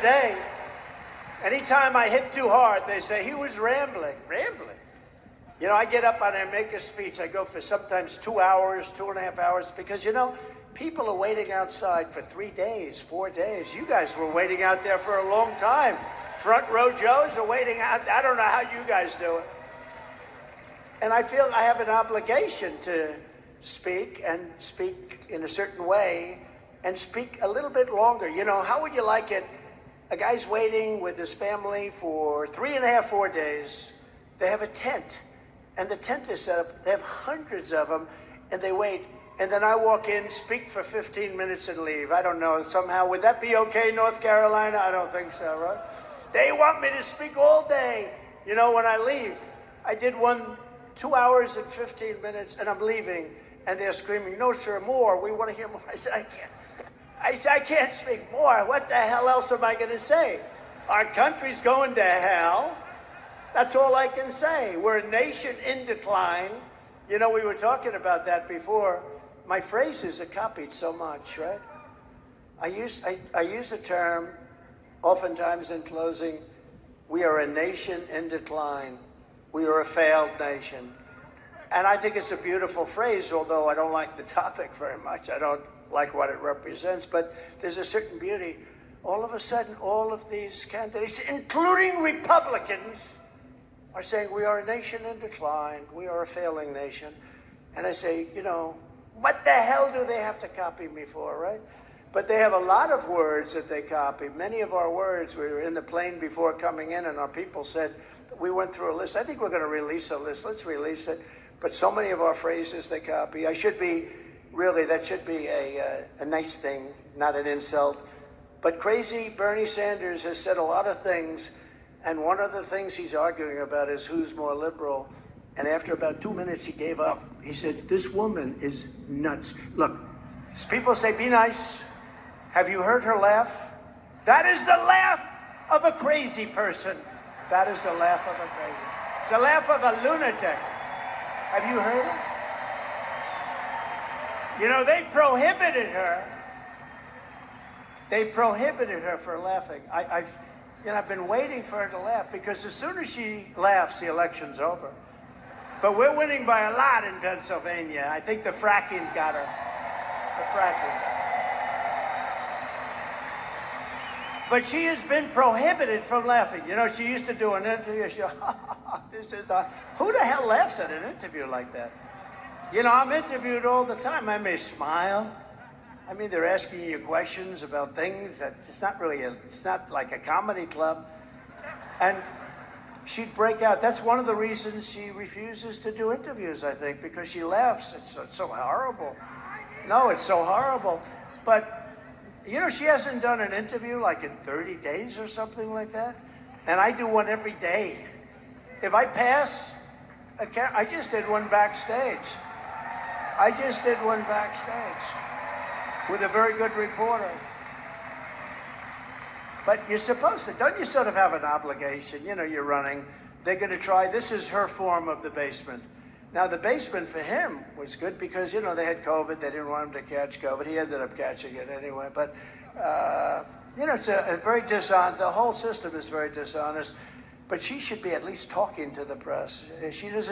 Today, anytime I hit too hard, they say he was rambling. Rambling? You know, I get up and I make a speech. I go for sometimes 2 hours, 2.5 hours, because, you know, people are waiting outside for 3 days, 4 days. You guys were waiting out there for a long time. Front row Joes are waiting out. I don't know how you guys do it. And I feel I have an obligation to speak, and speak in a certain way, and speak a little bit longer. You know, how would you like it? A guy's waiting with his family for 3.5, 4 days. They have a tent, and the tent is set up. They have hundreds of them, and they wait. And then I walk in, speak for 15 minutes, and leave. I don't know, somehow, would that be okay, North Carolina? I don't think so, right? They want me to speak all day. You know, when I leave, I did one 2 hours and 15 minutes, and I'm leaving, and they're screaming, "No, sir, more. We want to hear more." I said, I can't speak more. What the hell else am I going to say? Our country's going to hell. That's all I can say. We're a nation in decline. You know, we were talking about that before. My phrases are copied so much, right? I use a term oftentimes in closing. We are a nation in decline. We are a failed nation. And I think it's a beautiful phrase, although I don't like the topic very much. I don't like what it represents, but there's a certain beauty. All of a sudden, all of these candidates, including Republicans, are saying we are a nation in decline. We are a failing nation. And I say, you know, what the hell do they have to copy me for, right? But they have a lot of words that they copy. Many of our words, we were in the plane before coming in, and our people said, we went through a list. I think we're going to release a list. Let's release it. But so many of our phrases they copy. I should be, really, that should be a nice thing, not an insult. But crazy Bernie Sanders has said a lot of things, and one of the things he's arguing about is who's more liberal. And after about 2 minutes, he gave up. He said, this woman is nuts. Look, people say, be nice. Have you heard her laugh? That is the laugh of a crazy person. That is the laugh of a crazy. It's the laugh of a lunatic. Have you heard it? You know, they prohibited her. They prohibited her for laughing. I've been waiting for her to laugh, because as soon as she laughs, the election's over. But we're winning by a lot in Pennsylvania. I think the fracking got her. The fracking. But she has been prohibited from laughing. You know, she used to do an interview. She who the hell laughs at an interview like that? You know, I'm interviewed all the time. I may smile. I mean, they're asking you questions about things that it's not like a comedy club. And she'd break out. That's one of the reasons she refuses to do interviews, I think, because she laughs. It's so horrible. No, it's so horrible. But you know, she hasn't done an interview like in 30 days or something like that. And I do one every day. If I pass, I just did one backstage. I just did one backstage with a very good reporter. But you're supposed to, don't you sort of have an obligation? You know, you're running. They're going to try, this is her form of the basement. Now, the basement for him was good because, you know, they had COVID. They didn't want him to catch COVID. He ended up catching it anyway. But, you know, it's a very dishonest, the whole system is very dishonest. But she should be at least talking to the press. She doesn't.